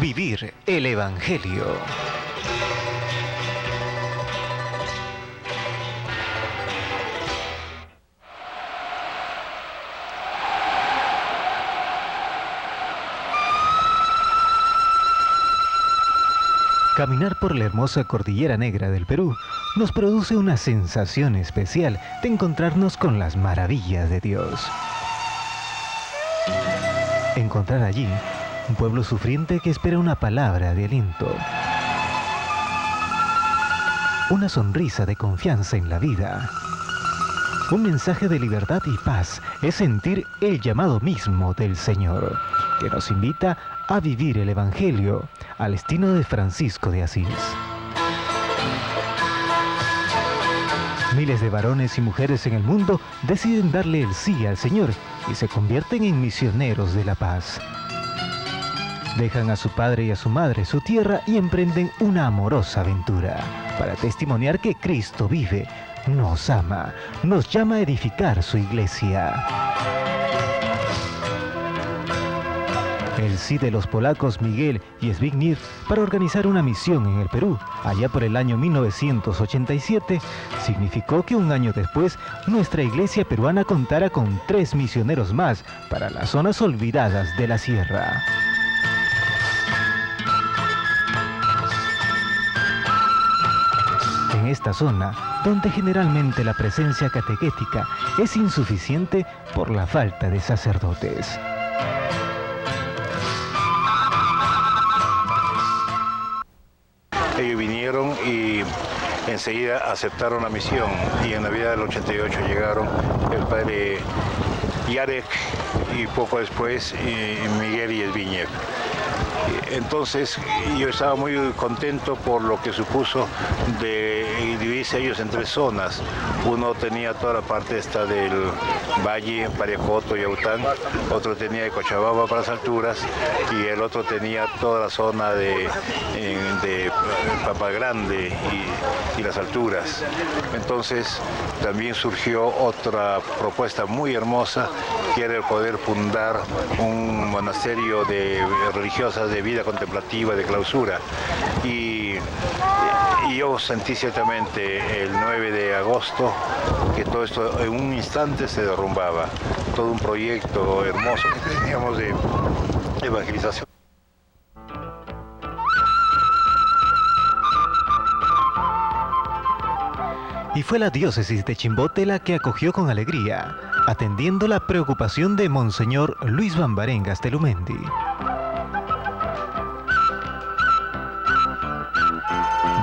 Vivir el Evangelio. Caminar por la hermosa cordillera negra del Perú nos produce una sensación especial de encontrarnos con las maravillas de Dios. Encontrar allí un pueblo sufriente que espera una palabra de aliento, una sonrisa de confianza en la vida, un mensaje de libertad y paz es sentir el llamado mismo del Señor, que nos invita a vivir el Evangelio al estilo de Francisco de Asís. Miles de varones y mujeres en el mundo deciden darle el sí al Señor y se convierten en misioneros de la paz. Dejan a su padre y a su madre su tierra y emprenden una amorosa aventura para testimoniar que Cristo vive, nos ama, nos llama a edificar su iglesia. El sí de los polacos Miguel y Zbigniew para organizar una misión en el Perú, allá por el año 1987, significó que un año después nuestra iglesia peruana contara con 3 misioneros más para las zonas olvidadas de la sierra. En esta zona, donde generalmente la presencia catequética es insuficiente por la falta de sacerdotes. Ellos vinieron y enseguida aceptaron la misión y en Navidad del 88 llegaron el padre Jarek y poco después Miguel y Zbigniew. Entonces yo estaba muy contento por lo que supuso de dividirse ellos en 3 zonas. Uno tenía toda la parte esta del Valle, Pariacoto, Yaután, otro tenía de Cochabamba para las alturas y el otro tenía toda la zona de Papa Grande y las alturas. Entonces también surgió otra propuesta muy hermosa, que era el poder fundar un monasterio de religiosas de vida contemplativa, de clausura. Y yo sentí ciertamente el 9 de agosto que todo esto en un instante se derrumbaba. Todo un proyecto hermoso que teníamos de evangelización. Y fue la diócesis de Chimbote la que acogió con alegría, atendiendo la preocupación de Monseñor Luis Bambarén Gastelumendi.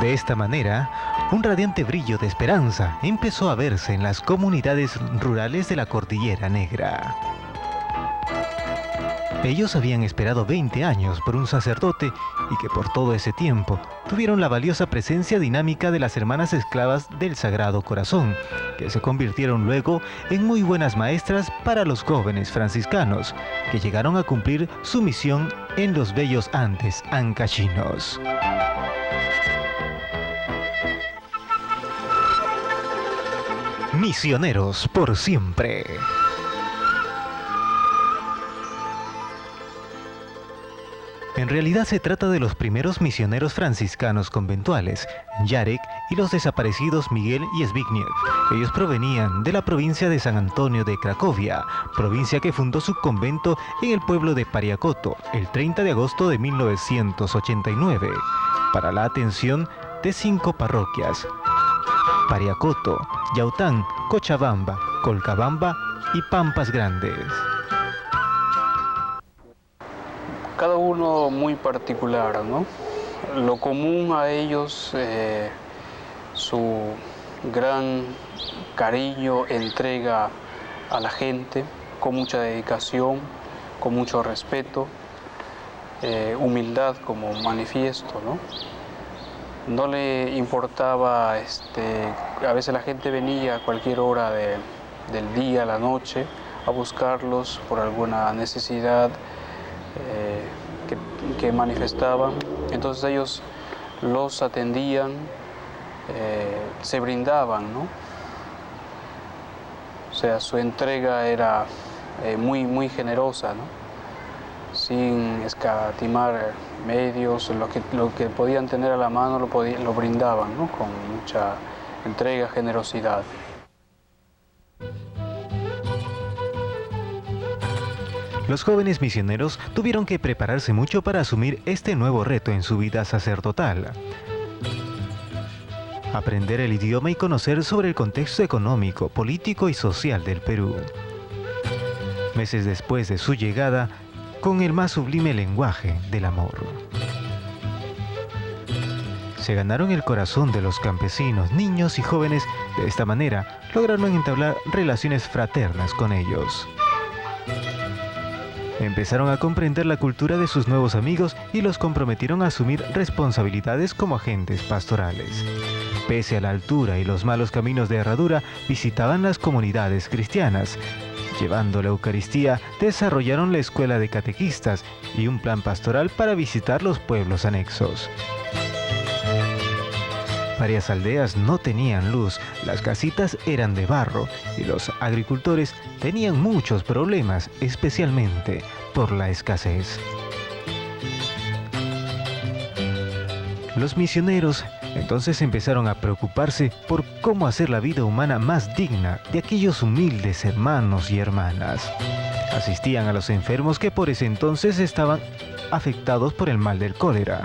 De esta manera, un radiante brillo de esperanza empezó a verse en las comunidades rurales de la Cordillera Negra. Ellos habían esperado 20 años por un sacerdote y que por todo ese tiempo tuvieron la valiosa presencia dinámica de las hermanas esclavas del Sagrado Corazón, que se convirtieron luego en muy buenas maestras para los jóvenes franciscanos, que llegaron a cumplir su misión en los bellos Andes ancachinos. Misioneros por siempre. En realidad se trata de los primeros misioneros franciscanos conventuales, Jarek y los desaparecidos Miguel y Zbigniew. Ellos provenían de la provincia de San Antonio de Cracovia, provincia que fundó su convento en el pueblo de Pariacoto el 30 de agosto de 1989, para la atención de 5 parroquias: Pariacoto, Yaután, Cochabamba, Colcabamba y Pampas Grandes. Cada uno muy particular, ¿no? Lo común a ellos, su gran cariño, entrega a la gente, con mucha dedicación, con mucho respeto, humildad como manifiesto, ¿no? No le importaba, a veces la gente venía a cualquier hora del día, la noche, a buscarlos por alguna necesidad que manifestaban. Entonces ellos los atendían, se brindaban, ¿no? O sea, su entrega era muy generosa, ¿no? sin escatimar medios, lo que podían tener a la mano lo brindaban, ¿no? Con mucha entrega, generosidad. Los jóvenes misioneros tuvieron que prepararse mucho para asumir este nuevo reto en su vida sacerdotal. Aprender el idioma y conocer sobre el contexto económico, político y social del Perú. Meses después de su llegada, con el más sublime lenguaje del amor. Se ganaron el corazón de los campesinos, niños y jóvenes. De esta manera, lograron entablar relaciones fraternas con ellos. Empezaron a comprender la cultura de sus nuevos amigos y los comprometieron a asumir responsabilidades como agentes pastorales. Pese a la altura y los malos caminos de herradura, visitaban las comunidades cristianas. Llevando la Eucaristía, desarrollaron la escuela de catequistas y un plan pastoral para visitar los pueblos anexos. Varias aldeas no tenían luz, las casitas eran de barro y los agricultores tenían muchos problemas, especialmente por la escasez. Los misioneros entonces empezaron a preocuparse por cómo hacer la vida humana más digna de aquellos humildes hermanos y hermanas. Asistían a los enfermos que por ese entonces estaban afectados por el mal del cólera,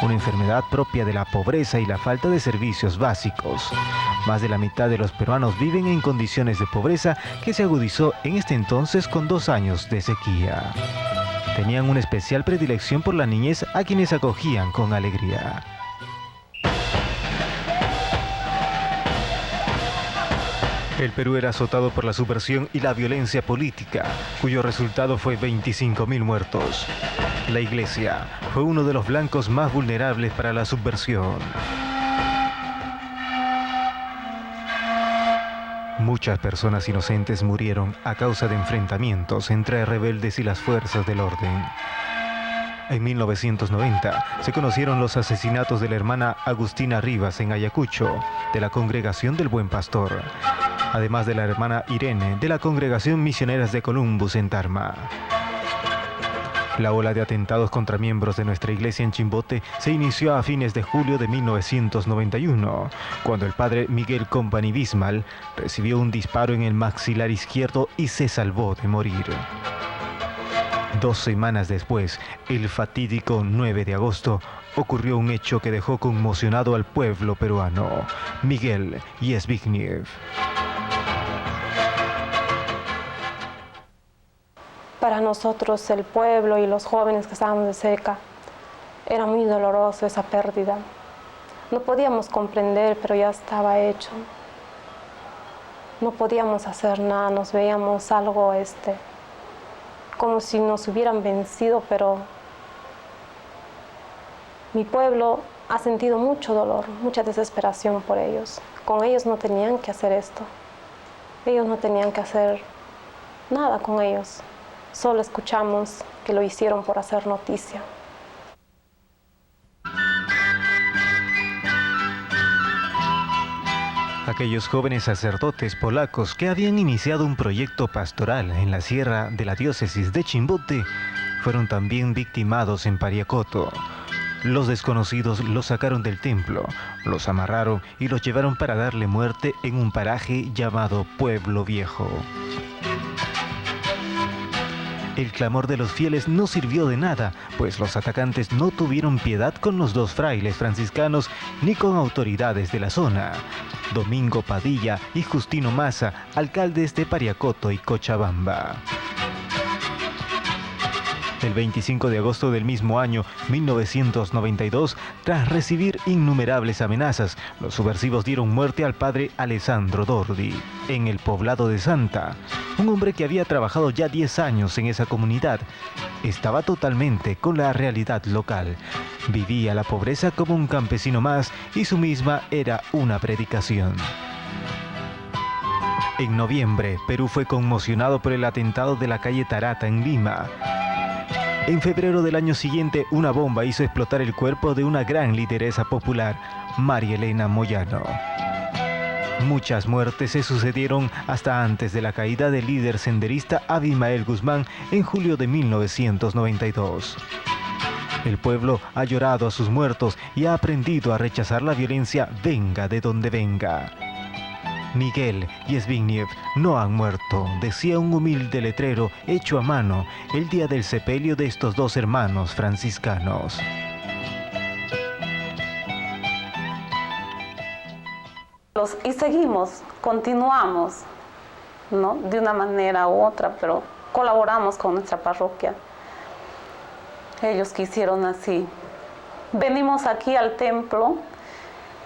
una enfermedad propia de la pobreza y la falta de servicios básicos. Más de la mitad de los peruanos viven en condiciones de pobreza que se agudizó en este entonces con 2 años de sequía. Tenían una especial predilección por la niñez a quienes acogían con alegría. El Perú era azotado por la subversión y la violencia política, cuyo resultado fue 25.000 muertos. La Iglesia fue uno de los blancos más vulnerables para la subversión. Muchas personas inocentes murieron a causa de enfrentamientos entre rebeldes y las fuerzas del orden. En 1990 se conocieron los asesinatos de la hermana Agustina Rivas en Ayacucho, de la Congregación del Buen Pastor, además de la hermana Irene, de la Congregación Misioneras de Columbus en Tarma. La ola de atentados contra miembros de nuestra iglesia en Chimbote se inició a fines de julio de 1991, cuando el padre Miguel Company Bismal recibió un disparo en el maxilar izquierdo y se salvó de morir. 2 semanas después, el fatídico 9 de agosto, ocurrió un hecho que dejó conmocionado al pueblo peruano: Miguel y Zbigniew. Para nosotros, el pueblo y los jóvenes que estábamos de cerca, era muy doloroso esa pérdida. No podíamos comprender, pero ya estaba hecho. No podíamos hacer nada, nos veíamos algo como si nos hubieran vencido, pero mi pueblo ha sentido mucho dolor, mucha desesperación por ellos. Con ellos no tenían que hacer esto. Ellos no tenían que hacer nada con ellos. Solo escuchamos que lo hicieron por hacer noticia. Aquellos jóvenes sacerdotes polacos que habían iniciado un proyecto pastoral en la sierra de la diócesis de Chimbote fueron también victimados en Pariacoto. Los desconocidos los sacaron del templo, los amarraron y los llevaron para darle muerte en un paraje llamado Pueblo Viejo. El clamor de los fieles no sirvió de nada, pues los atacantes no tuvieron piedad con los 2 frailes franciscanos ni con autoridades de la zona: Domingo Padilla y Justino Maza, alcaldes de Pariacoto y Cochabamba. El 25 de agosto del mismo año, 1992, tras recibir innumerables amenazas, los subversivos dieron muerte al padre Alessandro Dordi, en el poblado de Santa. Un hombre que había trabajado ya 10 años en esa comunidad. Estaba totalmente con la realidad local. Vivía la pobreza como un campesino más y su misma era una predicación. En noviembre, Perú fue conmocionado por el atentado de la calle Tarata en Lima. En febrero del año siguiente, una bomba hizo explotar el cuerpo de una gran lideresa popular, María Elena Moyano. Muchas muertes se sucedieron hasta antes de la caída del líder senderista Abimael Guzmán en julio de 1992. El pueblo ha llorado a sus muertos y ha aprendido a rechazar la violencia, venga de donde venga. Miguel y Zbigniew no han muerto, decía un humilde letrero hecho a mano el día del sepelio de estos dos hermanos franciscanos. Y seguimos, continuamos, ¿no? De una manera u otra, pero colaboramos con nuestra parroquia. Ellos quisieron así. Venimos aquí al templo,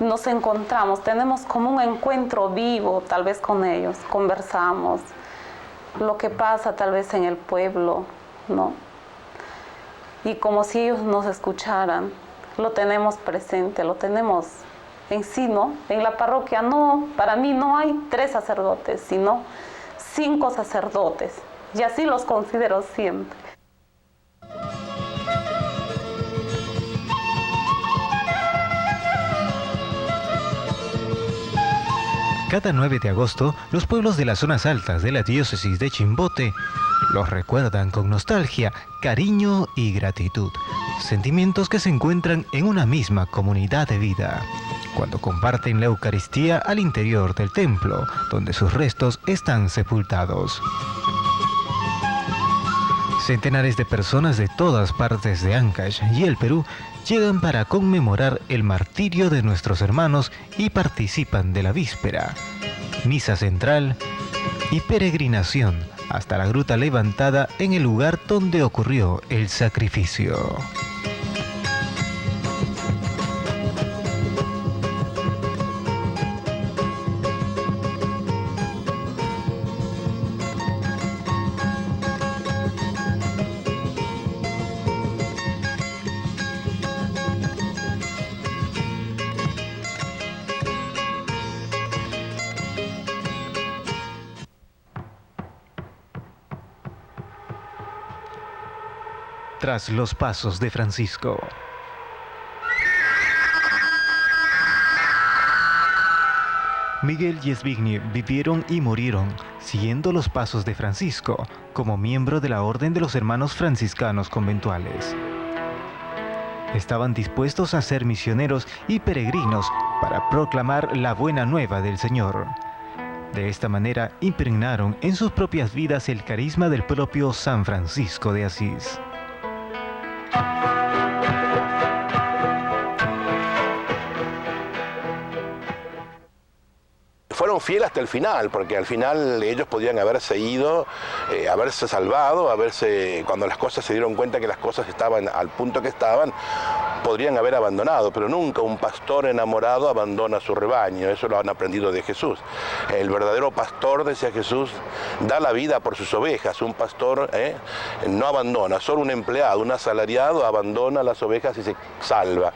nos encontramos, tenemos como un encuentro vivo tal vez con ellos, conversamos, lo que pasa tal vez en el pueblo, ¿no? Y como si ellos nos escucharan, lo tenemos presente, lo tenemos en sí, ¿no? En la parroquia no, para mí no hay 3 sacerdotes, sino 5 sacerdotes, y así los considero siempre. Cada 9 de agosto, los pueblos de las zonas altas de la diócesis de Chimbote los recuerdan con nostalgia, cariño y gratitud, sentimientos que se encuentran en una misma comunidad de vida, cuando comparten la Eucaristía al interior del templo, donde sus restos están sepultados. Centenares de personas de todas partes de Ancash y el Perú llegan para conmemorar el martirio de nuestros hermanos y participan de la víspera, misa central y peregrinación hasta la gruta levantada en el lugar donde ocurrió el sacrificio. Tras los pasos de Francisco. Miguel y Zbigniew vivieron y murieron siguiendo los pasos de Francisco como miembro de la Orden de los Hermanos Franciscanos Conventuales. Estaban dispuestos a ser misioneros y peregrinos para proclamar la buena nueva del Señor. De esta manera impregnaron en sus propias vidas el carisma del propio San Francisco de Asís. Fueron fieles hasta el final, porque al final ellos podían haberse ido, haberse salvado, cuando las cosas se dieron cuenta que las cosas estaban al punto que estaban, podrían haber abandonado, pero nunca un pastor enamorado abandona su rebaño. Eso lo han aprendido de Jesús. El verdadero pastor, decía Jesús, da la vida por sus ovejas. Un pastor no abandona, solo un empleado, un asalariado abandona las ovejas y se salva.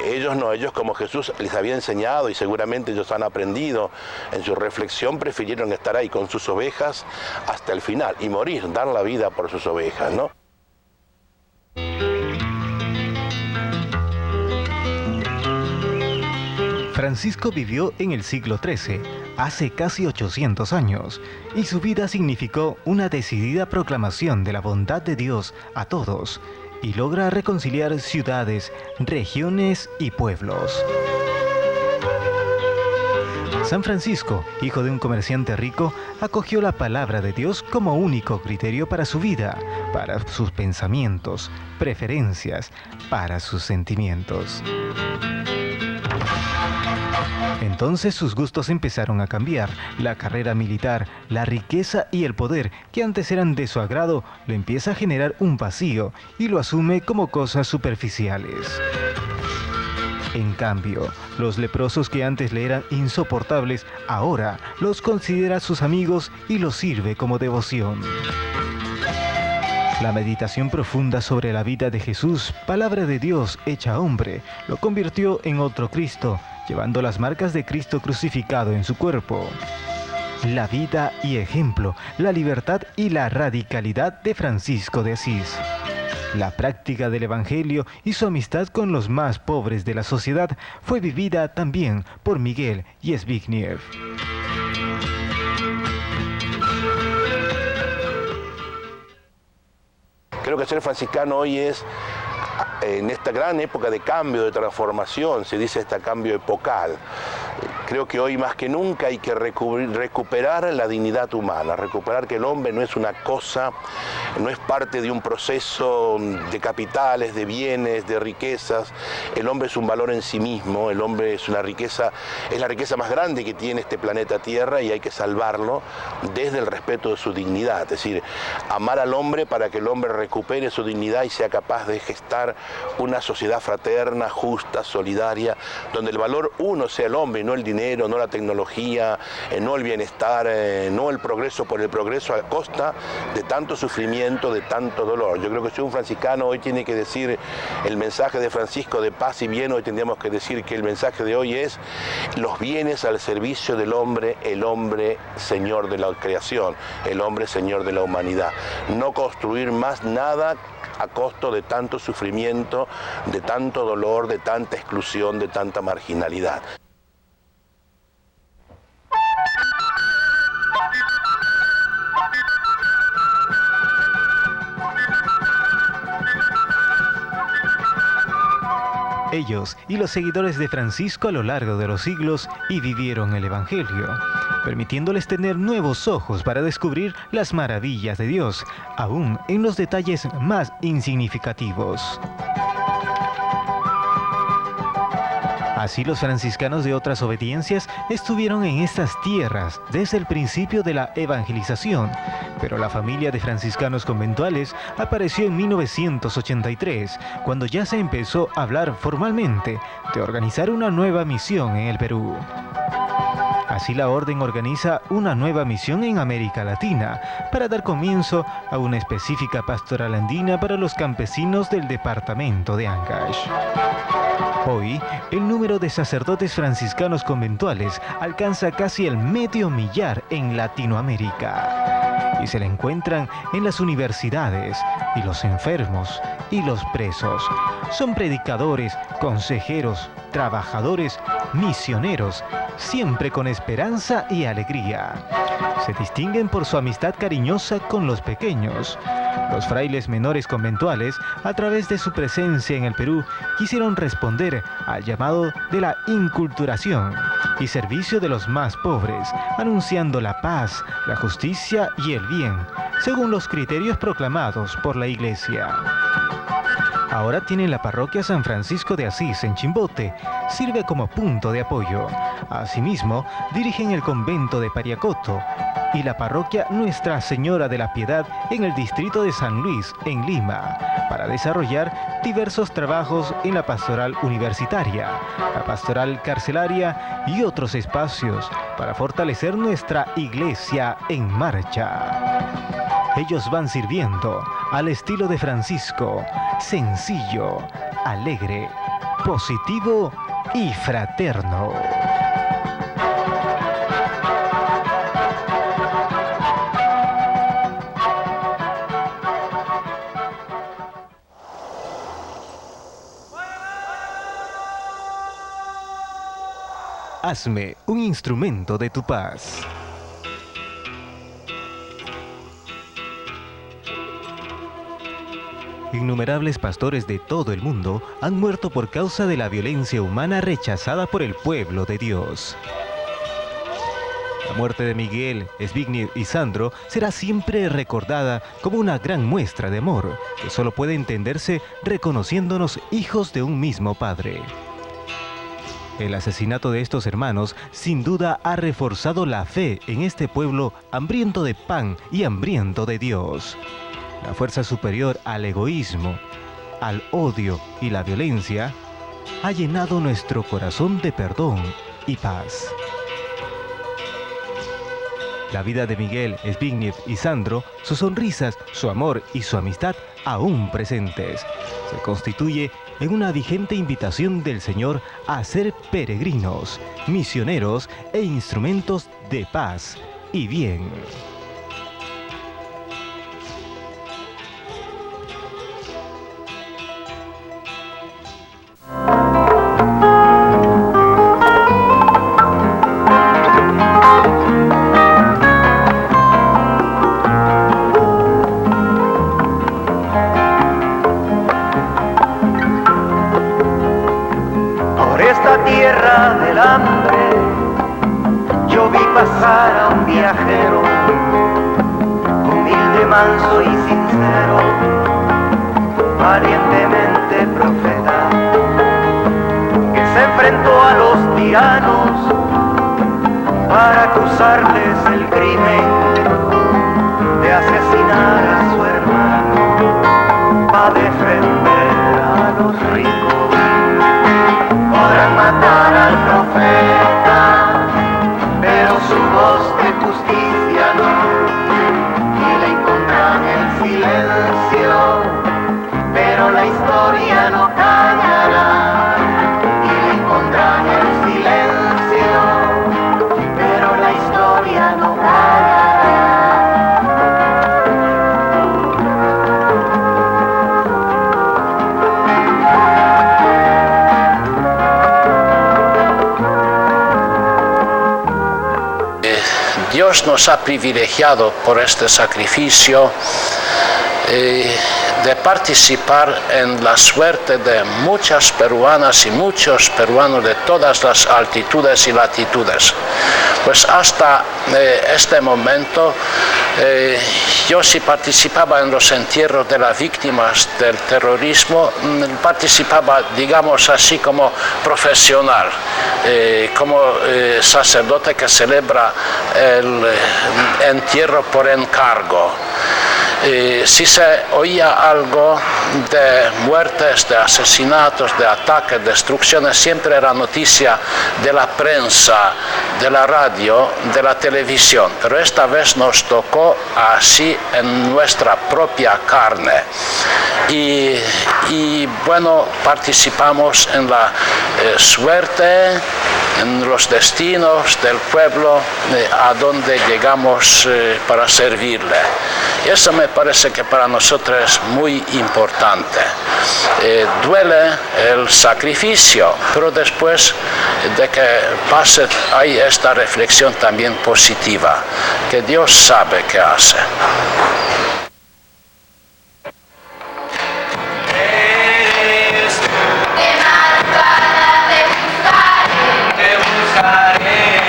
Ellos no, ellos como Jesús les había enseñado y seguramente ellos han aprendido en su reflexión, prefirieron estar ahí con sus ovejas hasta el final y morir, dar la vida por sus ovejas, ¿no? Francisco vivió en el siglo XIII, hace casi 800 años, y su vida significó una decidida proclamación de la bondad de Dios a todos, y logra reconciliar ciudades, regiones y pueblos. San Francisco, hijo de un comerciante rico, acogió la palabra de Dios como único criterio para su vida, para sus pensamientos, preferencias, para sus sentimientos. Entonces sus gustos empezaron a cambiar. La carrera militar, la riqueza y el poder, que antes eran de su agrado, le empieza a generar un vacío y lo asume como cosas superficiales. En cambio, los leprosos que antes le eran insoportables, ahora los considera sus amigos y los sirve como devoción. La meditación profunda sobre la vida de Jesús, palabra de Dios hecha hombre, lo convirtió en otro Cristo, llevando las marcas de Cristo crucificado en su cuerpo. La vida y ejemplo, la libertad y la radicalidad de Francisco de Asís. La práctica del Evangelio y su amistad con los más pobres de la sociedad fue vivida también por Miguel y Zbigniew. Creo que ser franciscano hoy es, en esta gran época de cambio, de transformación, se dice este cambio epocal. Creo que hoy más que nunca hay que recuperar la dignidad humana, recuperar que el hombre no es una cosa, no es parte de un proceso de capitales, de bienes, de riquezas. El hombre es un valor en sí mismo, el hombre es una riqueza, es la riqueza más grande que tiene este planeta Tierra y hay que salvarlo desde el respeto de su dignidad. Es decir, amar al hombre para que el hombre recupere su dignidad y sea capaz de gestar una sociedad fraterna, justa, solidaria, donde el valor uno sea el hombre y no el dinero, no la tecnología, no el bienestar, no el progreso por el progreso a costa de tanto sufrimiento, de tanto dolor. Yo creo que si un franciscano hoy tiene que decir el mensaje de Francisco de paz y bien, hoy tendríamos que decir que el mensaje de hoy es los bienes al servicio del hombre, el hombre señor de la creación, el hombre señor de la humanidad. No construir más nada a costo de tanto sufrimiento, de tanto dolor, de tanta exclusión, de tanta marginalidad. Ellos y los seguidores de Francisco a lo largo de los siglos y vivieron el Evangelio, permitiéndoles tener nuevos ojos para descubrir las maravillas de Dios, aún en los detalles más insignificativos. Así los franciscanos de otras obediencias estuvieron en estas tierras desde el principio de la evangelización, pero la familia de franciscanos conventuales apareció en 1983, cuando ya se empezó a hablar formalmente de organizar una nueva misión en el Perú. Así la orden organiza una nueva misión en América Latina para dar comienzo a una específica pastoral andina para los campesinos del departamento de Ancash. Hoy, el número de sacerdotes franciscanos conventuales alcanza casi el 500.000 en Latinoamérica y se le encuentran en las universidades y los enfermos y los presos. Son predicadores, consejeros, trabajadores, misioneros, siempre con esperanza y alegría. Se distinguen por su amistad cariñosa con los pequeños. Los frailes menores conventuales, a través de su presencia en el Perú, quisieron responder al llamado de la inculturación y servicio de los más pobres, anunciando la paz, la justicia y el bien, según los criterios proclamados por la Iglesia. Ahora tienen la parroquia San Francisco de Asís en Chimbote, sirve como punto de apoyo. Asimismo, dirigen el convento de Pariacoto y la parroquia Nuestra Señora de la Piedad en el distrito de San Luis, en Lima, para desarrollar diversos trabajos en la pastoral universitaria, la pastoral carcelaria y otros espacios para fortalecer nuestra iglesia en marcha. Ellos van sirviendo al estilo de Francisco, sencillo, alegre, positivo y fraterno. Hazme un instrumento de tu paz. Innumerables pastores de todo el mundo han muerto por causa de la violencia humana rechazada por el pueblo de Dios. La muerte de Miguel, Zbigniew y Sandro será siempre recordada como una gran muestra de amor, que solo puede entenderse reconociéndonos hijos de un mismo Padre. El asesinato de estos hermanos sin duda ha reforzado la fe en este pueblo hambriento de pan y hambriento de Dios. La fuerza superior al egoísmo, al odio y la violencia ha llenado nuestro corazón de perdón y paz. La vida de Miguel, Zbigniew y Sandro, sus sonrisas, su amor y su amistad aún presentes, se constituye en una vigente invitación del Señor a ser peregrinos, misioneros e instrumentos de paz y bien. buscar a un viajero, humilde, manso y sincero, valientemente profeta, que se enfrentó a los tiranos para acusarles el crimen de asesinar a su hermano, para defender a los ricos. Podrán matar al profeta, pero su voz de justicia no, y la impondrán en silencio, pero la historia no callará, y la impondrán en silencio, pero la historia no callará. Dios nos ha privilegiado por este sacrificio de participar en la suerte de muchas peruanas y muchos peruanos de todas las altitudes y latitudes. Pues hasta este momento yo sí participaba en los entierros de las víctimas del terrorismo, participaba, digamos así, como profesional, como sacerdote que celebra el entierro por encargo. Si se oía algo de muertes, de asesinatos, de ataques, destrucciones, siempre era noticia de la prensa, de la radio, de la televisión, pero esta vez nos tocó así en nuestra propia carne. Y bueno, participamos en la suerte, en los destinos del pueblo a donde llegamos para servirle. Y eso me parece que para nosotros es muy importante. Duele el sacrificio, pero después de que pase hay esta reflexión también positiva, que Dios sabe qué hace. Te buscaré.